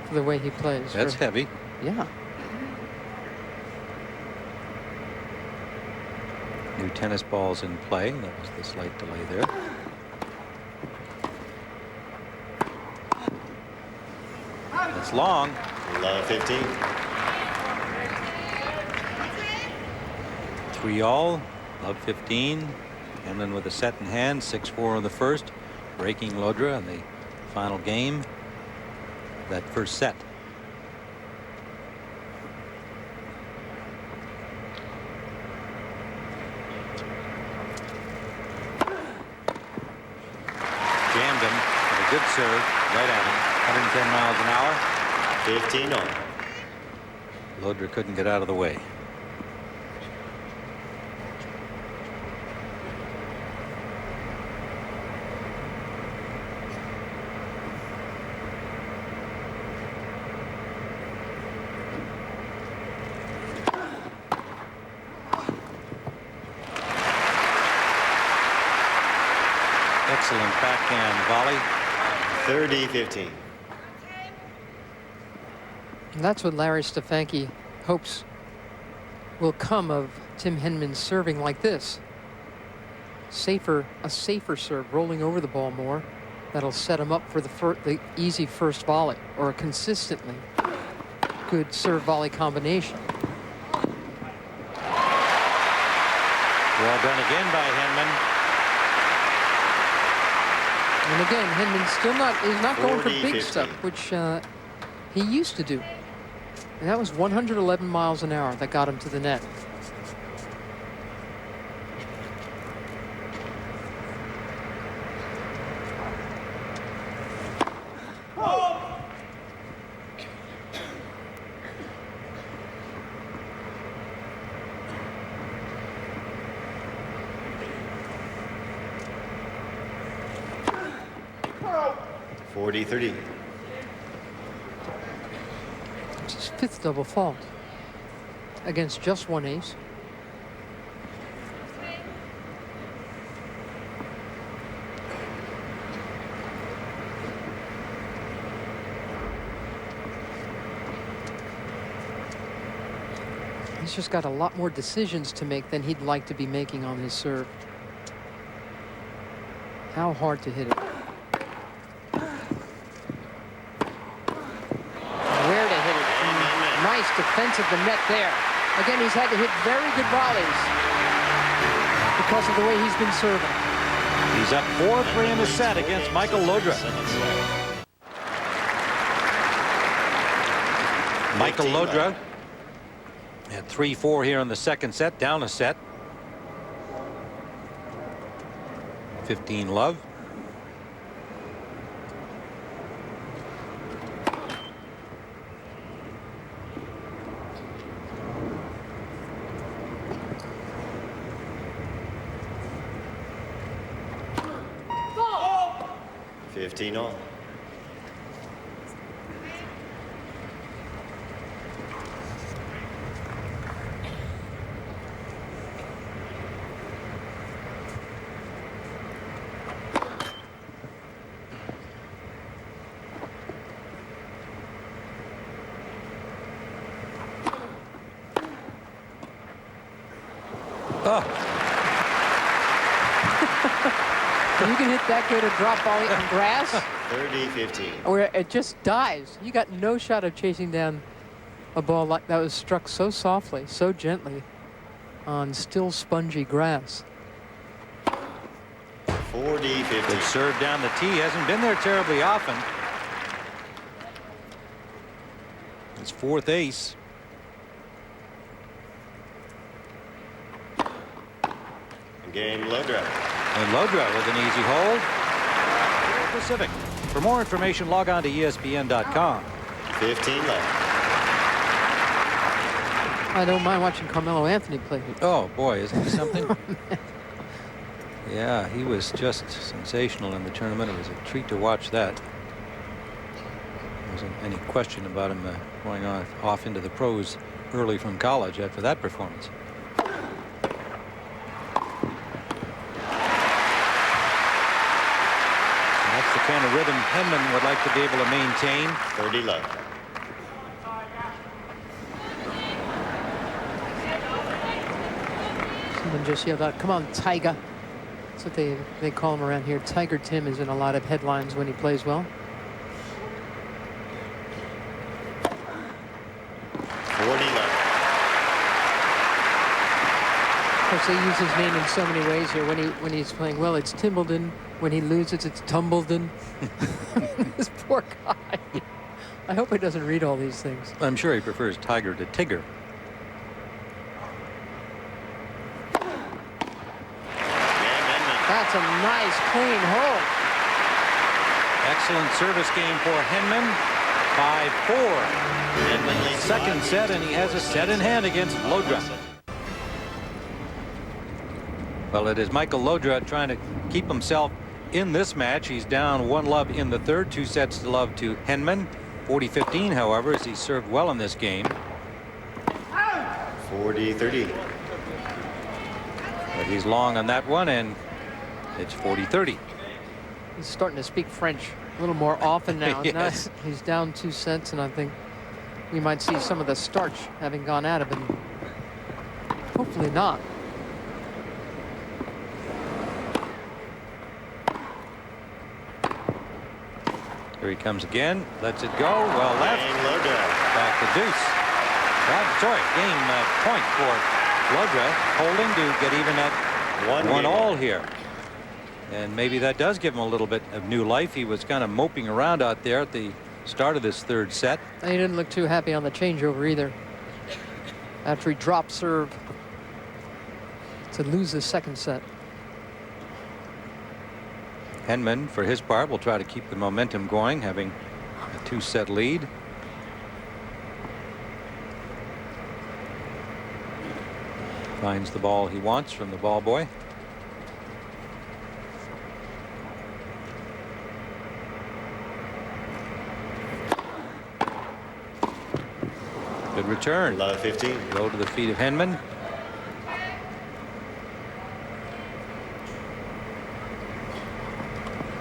for the way he plays. That's heavy. Yeah. New tennis balls in play. That was the slight delay there. It's long. Love 15. 3-all. Love 15. Henman with a set in hand. 6-4 in the first. Breaking Llodra in the final game. That first set. Jammed him with a good serve right at him. 110 miles an hour. 15 on. Llodra couldn't get out of the way. Excellent backhand volley. 30-15. And that's what Larry Stefanki hopes will come of Tim Henman serving like this. A safer serve, rolling over the ball more. That'll set him up for the easy first volley, or a consistently good serve volley combination. Well done again by Henman. And again, Henman still he's not going for big 40-50. stuff, which he used to do. And that was 111 miles an hour that got him to the net. $40-30. It's his 5th double fault against just one ace. He's just got a lot more decisions to make than he'd like to be making on his serve. How hard to hit it. Where to hit it. Nice defense of the net there. Again, he's had to hit very good volleys because of the way he's been serving. He's up 4-3 in the set against Michael Llodra. Michael Llodra had 3-4 here in the second set, down a set. 15 love. Oh! 15 on. You can hit that good a drop volley on grass 30-15. where it just dies. You got no shot of chasing down a ball like that was struck so softly, so gently on still spongy grass. 40-15. Good serve down the tee. Hasn't been there terribly often. his 4th ace. Game Llodra. And Llodra with an easy hold. Pacific. For more information, log on to ESPN.com. 15 love. I don't mind watching Carmelo Anthony play. Oh boy, isn't he something? Yeah, he was just sensational in the tournament. It was a treat to watch that. There wasn't any question about him going off into the pros early from college after that performance. That's the kind of rhythm Henman would like to be able to maintain. 30 love. Someone just yelled out, "Come on, Tiger." That's what they call him around here. Tiger Tim is in a lot of headlines when he plays well. 40 love. Of course, they use his name in so many ways here. When he's playing well, it's Timbledon. When he loses, it's Tumbledon. This poor guy. I hope he doesn't read all these things. I'm sure he prefers Tiger to Tigger. That's a nice, clean hold. Excellent service game for Henman. 5-4. Henman leads Second set, and he has a set in hand against Llodra. Well, it is Michael Llodra trying to keep himself in this match. He's down 1 love in the third, 2 sets to love to Henman. 40-15, however, as he served well in this game. 40-30. But he's long on that one, and it's 40-30. He's starting to speak French a little more often now. Yes. He's down 2 sets, and I think we might see some of the starch having gone out of him. Hopefully not. Here he comes again. Lets it go. Well left. Game Llodra. Back to deuce. Game point for Llodra, holding to get even at 1 all here. And maybe that does give him a little bit of new life. He was kind of moping around out there at the start of this third set. And he didn't look too happy on the changeover either. After he dropped serve to lose the second set. Henman, for his part, will try to keep the momentum going, having a 2-set lead. Finds the ball he wants from the ball boy. Good return. Love 15. Low to the feet of Henman.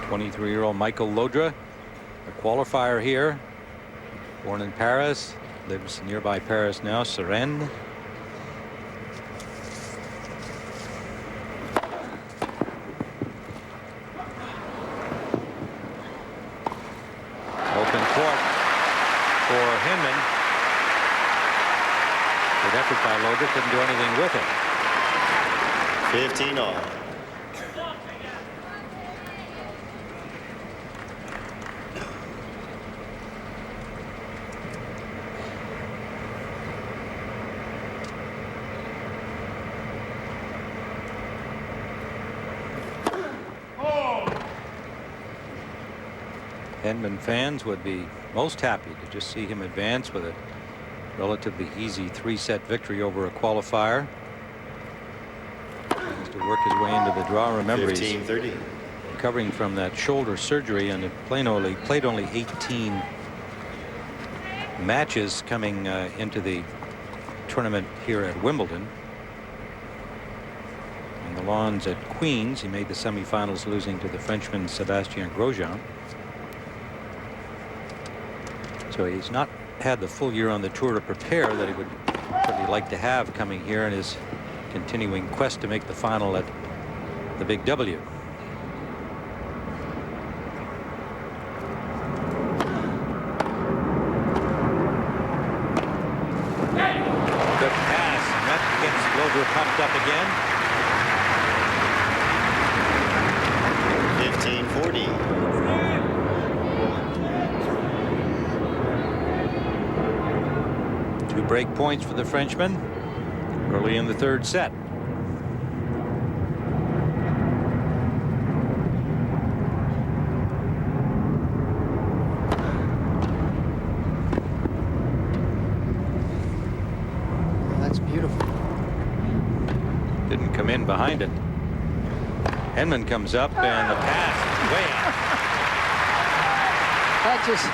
'23-year-old Michael Llodra, a qualifier here. Born in Paris, lives nearby Paris now, Suresnes. Open court for Henman. Good effort by Llodra, couldn't do anything with it. 15 all. Henman fans would be most happy to just see him advance with a relatively easy 3-set victory over a qualifier. He has to work his way into the draw. Remember, he's 15-30. recovering from that shoulder surgery and played only 18 matches coming into the tournament here at Wimbledon. On the lawns at Queens, he made the semifinals, losing to the Frenchman Sébastien Grosjean. So he's not had the full year on the tour to prepare that he would really like to have coming here in his continuing quest to make the final at the Big W. Good pass, and that gets Llodra pumped up again. 15-40. break points for the Frenchman early in the third set. That's beautiful. Didn't come in behind it. Henman comes up and the pass is way out. That just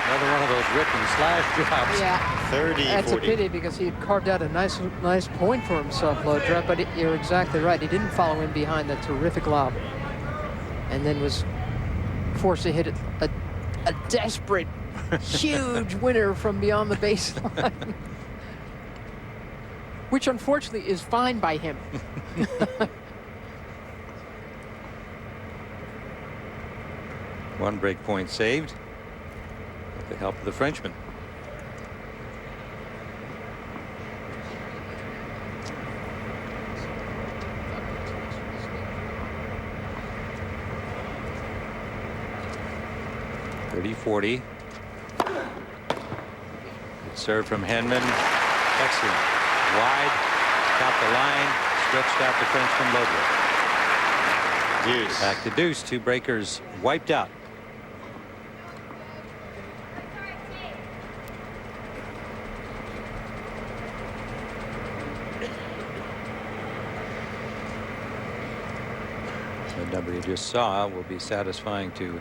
Another one of those rip and slash jobs. yeah. 30, That's 40. a pity because he had carved out a nice point for himself, Llodra. But you're exactly right. He didn't follow in behind that terrific lob, and then was forced to hit it a desperate, huge winner from beyond the baseline, which unfortunately is fine by him. One break point saved with the help of the Frenchman. .30-40. Serve from Henman. Excellent. Wide. Got the line. Stretched out the Frenchman Llodra. Deuce. Back to deuce. Two breakers wiped out. The number you just saw will be satisfying to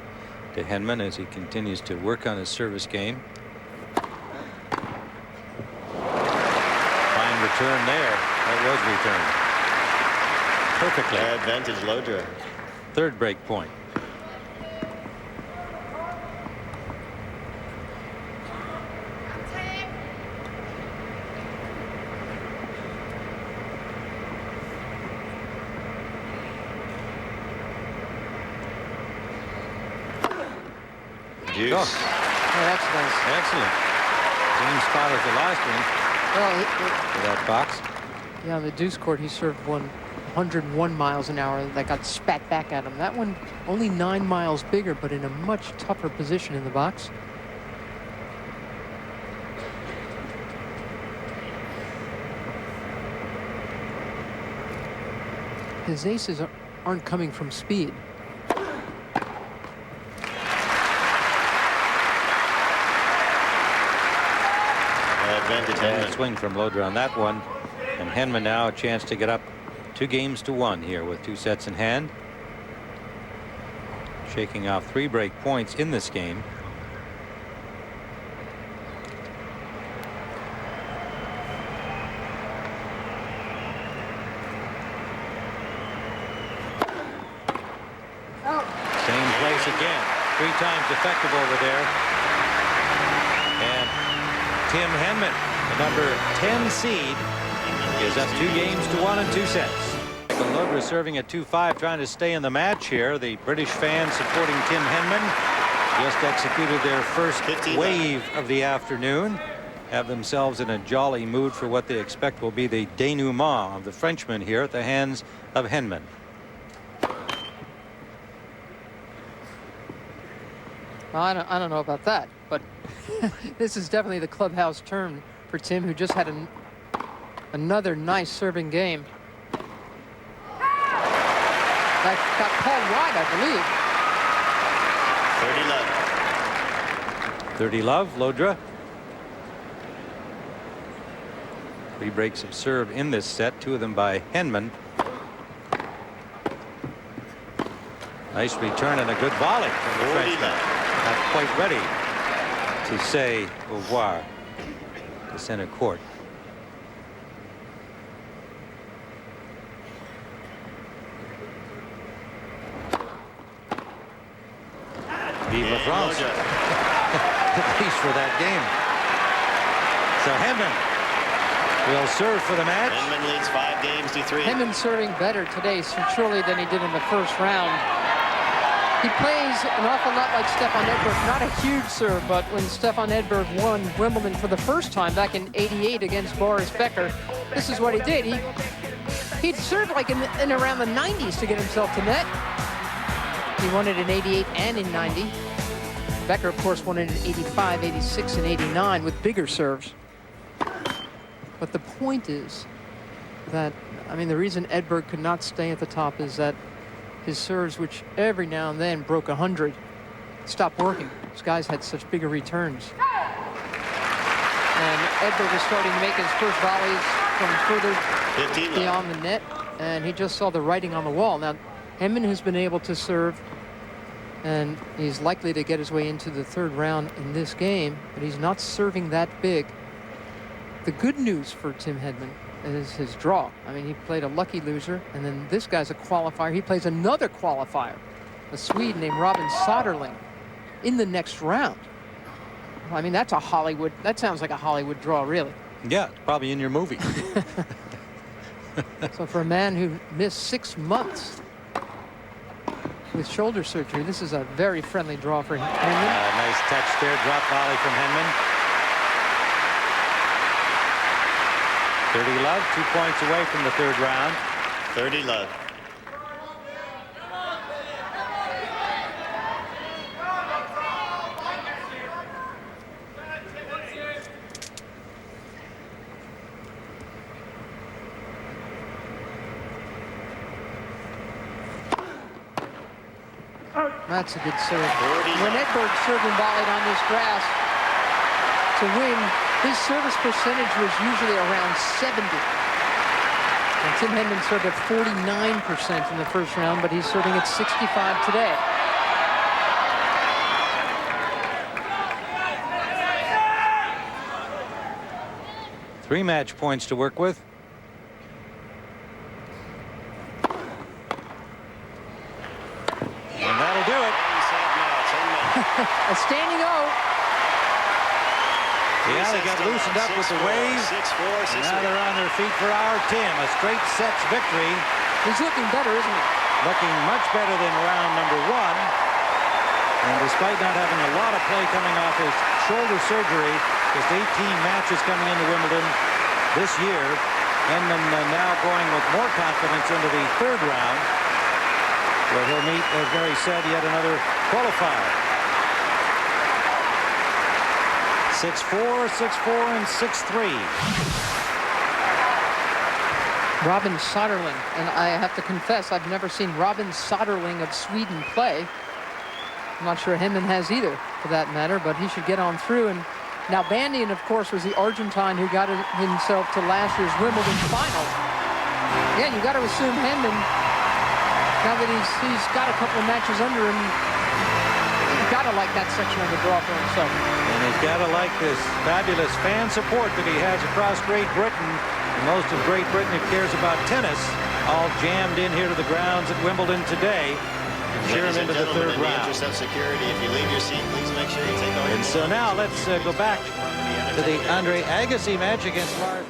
Henman as he continues to work on his service game. Fine return there. That was returned perfectly. Advantage Llodra. Third break point. Deuce. Oh, Oh, that's nice. excellent. Same spot as the last one Well, for that box. yeah, on the deuce court, he served one 101 miles an hour that got spat back at him. That one only 9 miles bigger, but in a much tougher position in the box. His aces aren't coming from speed. Advantage Bad Henman. swing from Llodra on that one. And Henman now a chance to get up 2-1 here with 2 sets in hand. Shaking off 3 break points in this game. Same place again. 3 times effective over there. And Tim Henman, the number 10 seed, is up 2-1 in 2 sets. Michael Llodra serving at 2-5, trying to stay in the match here. The British fans supporting Tim Henman just executed their first 15. wave of the afternoon. Have themselves in a jolly mood for what they expect will be the denouement of the Frenchman here at the hands of Henman. Well, I don't know about that, but this is definitely the clubhouse term for Tim, who just had another nice serving game. That got called wide, I believe. 30 30 love, love. Llodra. 3 breaks of serve in this set, 2 of them by Henman. Nice return and a good volley from the 40 Frenchman. love. Not quite ready to say au revoir to center court. Vive la And France. Llodra. At least for that game. So Henman will serve for the match. Henman leads 5-3. Henman serving better today, surely, than he did in the first round. He plays an awful lot like Stefan Edberg. Not a huge serve, but when Stefan Edberg won Wimbledon for the first time back in '88 against Boris Becker, this is what he did. He'd serve like in around the 90s to get himself to net. He won it in '88 and in '90. Becker, of course, won it in '85, '86, and '89 with bigger serves. But the point is that, I mean, the reason Edberg could not stay at the top is that his serves, which every now and then broke 100, stopped working. These guys had such bigger returns. And Edberg is starting to make his first volleys from further 15 beyond the net, and he just saw the writing on the wall. Now, Henman has been able to serve, and he's likely to get his way into the third round in this game, but he's not serving that big. The good news for Tim Henman is his draw. I mean, he played a lucky loser, and then this guy's a qualifier. He plays another qualifier, a Swede named Robin Soderling, in the next round. I mean, that's a Hollywood, that sounds like a Hollywood draw, really. Yeah, it's probably in your movie. So for a man who missed 6 months with shoulder surgery, this is a very friendly draw for Henman. Nice touch there, drop volley from Henman. 30 love, 2 points away from the third round. 30 love. That's a good serve. When Edberg served and volleyed on this grass to win, his service percentage was usually around 70. And Tim Henman served at 49% in the first round, but he's serving at 65 today. Three match points to work with. And that'll do it. A standing O. Yeah, they got loosened up with the wave. 6-4, 6-3. Now they're on their feet for our Tim. A straight sets victory. He's looking better, isn't he? Looking much better than round number 1. And despite not having a lot of play coming off his shoulder surgery, just 18 matches coming into Wimbledon this year. Henman now going with more confidence into the third round, where he'll meet, as Mary said, yet another qualifier. 6-4, 6-4, and 6-3. Robin Soderling, and I have to confess, I've never seen Robin Soderling of Sweden play. I'm not sure Henman has either, for that matter, but he should get on through. And now Bandian, of course, was the Argentine who got himself to last year's Wimbledon final. Again, you got to assume Henman, now that he's got a couple of matches under him, he's got to like that section of the draw for himself. And he's got to like this fabulous fan support that he has across Great Britain. And most of Great Britain who cares about tennis all jammed in here to the grounds at Wimbledon today to cheer him into the third round. In the interest of security, if you leave your seat, please make sure you take all your And so now let's go back to the Andre Agassi match against Lars.